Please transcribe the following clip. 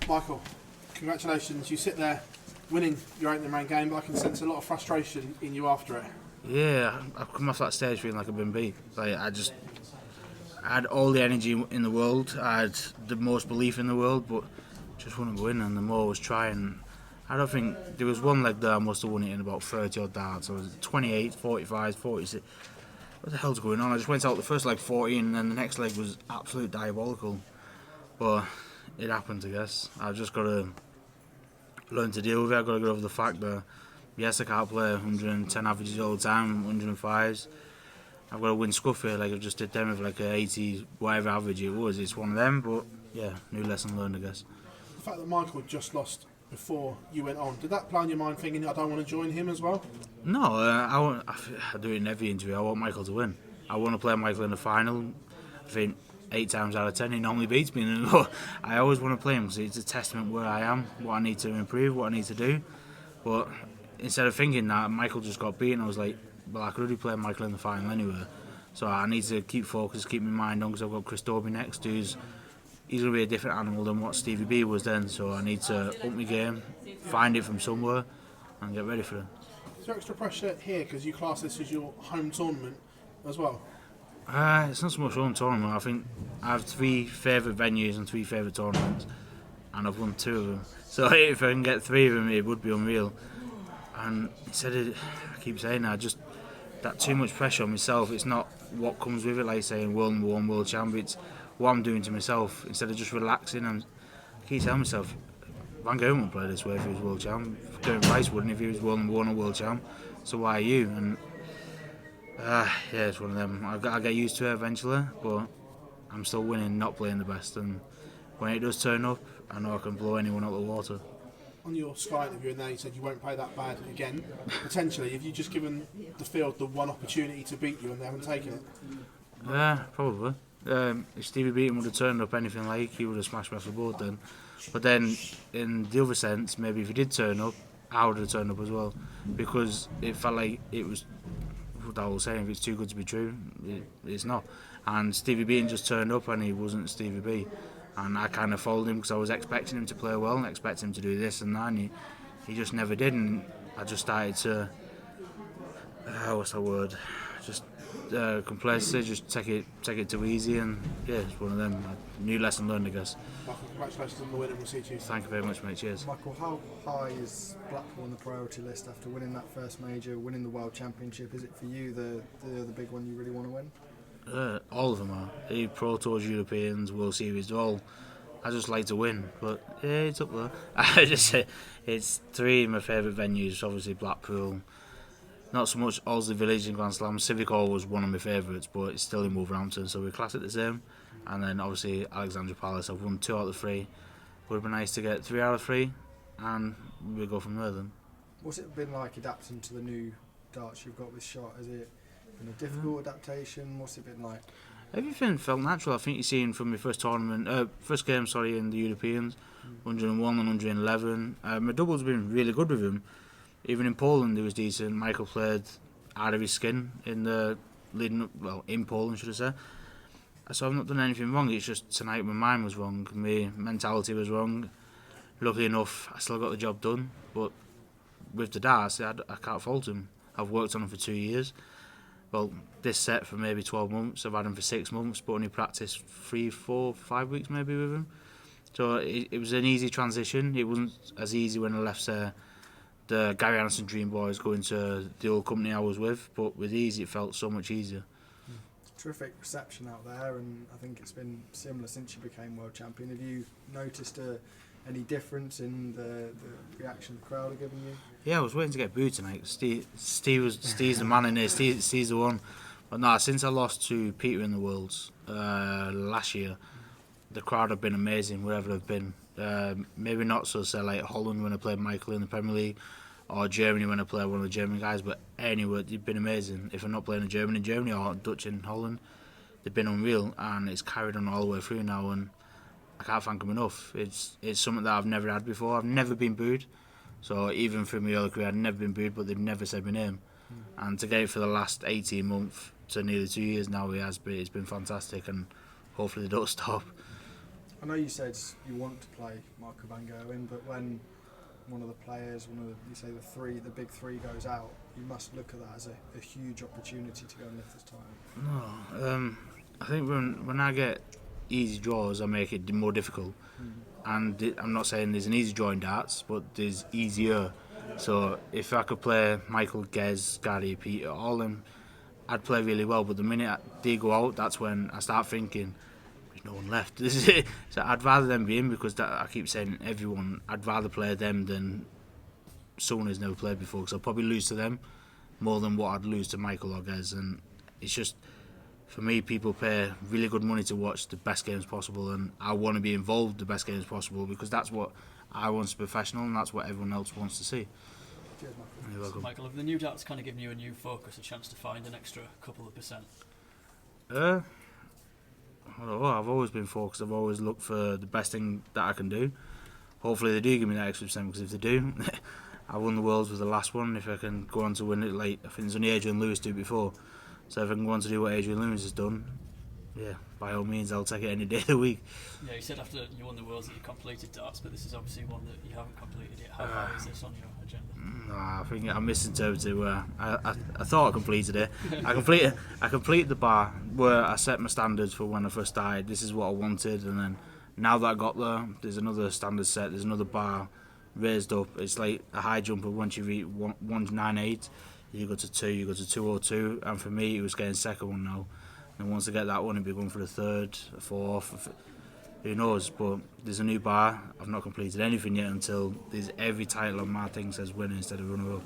Michael, congratulations. You sit there winning your opening round game, but I can sense a lot of frustration in you after it. Yeah, I've come off that stage feeling like I've been beat. I had all the energy in the world, I had the most belief in the world, but just wouldn't go in, and the more I was trying, I don't think, there was one leg there I must have won it in about 30 odd darts. I was 28, 45, 46. What the hell's going on? I just went out the first leg 14 and then the next leg was absolute diabolical. But it happened, I guess. I've just got to learn to deal with it. I've got to get over the fact that, yes, I can't play 110 averages all the time, 105s. I've got to win scruffy, like I just did them with like a 80, whatever average it was. It's one of them, but yeah, new lesson learned, I guess. The fact that Michael just lost before you went on, did that play on your mind thinking I don't want to join him as well? No, I do it in every interview. I want Michael to win. I want to play Michael in the final. I think 8 times out of 10 he normally beats me. And I always want to play him because it's a testament where I am, what I need to improve, what I need to do. But instead of thinking that Michael just got beaten, I was like, well, I could already play Michael in the final anyway. So I need to keep focused, keep my mind on, because I've got Chris Dobie next, he's going to be a different animal than what Stevie B was then. So I need to up my game, find it from somewhere, and get ready for it. Is there extra pressure here because you class this as your home tournament as well? It's not so much home tournament. I think I have 3 favourite venues and 3 favourite tournaments, and I've won 2 of them. So if I can get 3 of them, it would be unreal. And I keep saying that too much pressure on myself. It's not what comes with it, like saying world number 1, world champion. It's what I'm doing to myself instead of just relaxing. And I keep telling myself, Van Gerwen wouldn't play this way if he was world champ. Gerwen Price wouldn't if he was world number 1 or world champ. So why are you? And yeah, it's one of them. I'll get used to it eventually, but I'm still winning, not playing the best. And when it does turn up, I know I can blow anyone out of the water. On your Sky interview in there, you said you won't play that bad again. Potentially, have you just given the field the one opportunity to beat you and they haven't taken it? Yeah, probably. If Stevie Beaton would have turned up anything like, he would have smashed me off the board then. But then, in the other sense, maybe if he did turn up, I would have turned up as well. Because it felt like it was, what I was saying, if it's too good to be true, it's not. And Stevie Beaton just turned up and he wasn't Stevie B. And I kind of followed him because I was expecting him to play well and expecting him to do this and that, and he just never did. And I just started to, what's that word? Just complacency, just take it too easy, and yeah, it's one of them. New lesson learned, I guess. Michael, congratulations on the win, and we'll see you. Thank you very much, mate. Cheers. Michael, how high is Blackpool on the priority list after winning that first major, winning the World Championship? Is it for you the big one you really want to win? All of them are. The Pro Tours, Europeans, World Series, I just like to win, but yeah, it's up there. I just say it's 3 of my favourite venues. Obviously Blackpool, not so much Owsley Village and Grand Slam. Civic Hall was one of my favourites, but it's still in Wolverhampton, so we class it the same. And then obviously Alexandra Palace. I've won 2 out of the 3. Would have been nice to get 3 out of 3, and we'll go from there then. What's it been like adapting to the new darts you've got with shot? Has it been a difficult adaptation? What's it been like? Everything felt natural. I think you've seen from my first game, in the Europeans, 101 and 111. My doubles have been really good with him. Even in Poland, he was decent. Michael played out of his skin in the leading up, well, in Poland, should I say. So I've not done anything wrong. It's just tonight my mind was wrong, my mentality was wrong. Luckily enough, I still got the job done. But with the darts, I can't fault him. I've worked on them for 2 years. Well, this set for maybe 12 months. I've had him for 6 months, but only practiced 3, 4, 5 weeks maybe with him. So it was an easy transition. It wasn't as easy when I left the Gary Anderson Dream Boys going to the old company I was with, but with ease it felt so much easier. Terrific reception out there, and I think it's been similar since you became world champion. Have you noticed any difference in the reaction the crowd are giving you? Yeah, I was waiting to get booed tonight. Steve's the man in there. Steve's the one. But no, since I lost to Peter in the Worlds last year, the crowd have been amazing wherever they've been. Maybe not so say like Holland when I played Michael in the Premier League, or Germany when I played one of the German guys, but anywhere they've been amazing. If I'm not playing a German in Germany or Dutch in Holland, they've been unreal, and it's carried on all the way through now, and I can't thank them enough. It's something that I've never had before. I've never been booed, so even through my early career I've never been booed, but they've never said my name. And to get it for the last 18 months to nearly 2 years now, it's been fantastic, and hopefully they don't stop. I know you said you want to play Michael van Gerwen, but when one of the players, you say the big three goes out, you must look at that as a huge opportunity to go and lift this title. No, I think when I get easy draws, I make it more difficult. And I'm not saying there's an easy draw in darts, but there's easier. So if I could play Michael, Gez, Gary, Peter, all them, I'd play really well. But the minute they go out, that's when I start thinking, there's no one left. This is it. So I'd rather them be in, because I keep saying everyone, I'd rather play them than someone who's never played before, because I'll probably lose to them more than what I'd lose to Michael or Gez. And it's just, for me, people pay really good money to watch the best games possible, and I want to be involved the best games possible, because that's what I want as a professional, and that's what everyone else wants to see. Cheers, Michael. You're welcome. Michael, have the new darts kind of given you a new focus, a chance to find an extra couple of percent? I don't know, I've always been focused. I've always looked for the best thing that I can do. Hopefully they do give me that extra percent, because if they do, I won the Worlds with the last one. If I can go on to win it, like I think there's only Adrian Lewis did before. So if I can go on to do what Adrian Lewis has done, yeah, by all means, I'll take it any day of the week. Yeah, you said after you won the Worlds that you completed darts, but this is obviously one that you haven't completed yet. How high is this on your agenda? I think I misinterpreted where I thought I completed it. I completed the bar where I set my standards for when I first started. This is what I wanted, and then now that I got there, there's another standard set, there's another bar raised up. It's like a high jumper. Once you reach 198, you go to 2, you go to 202, and for me it was getting second one now. And once I get that one, it'll be going for the third, fourth, who knows. But there's a new bar. I've not completed anything yet until there's every title on my thing says winner instead of runner-up.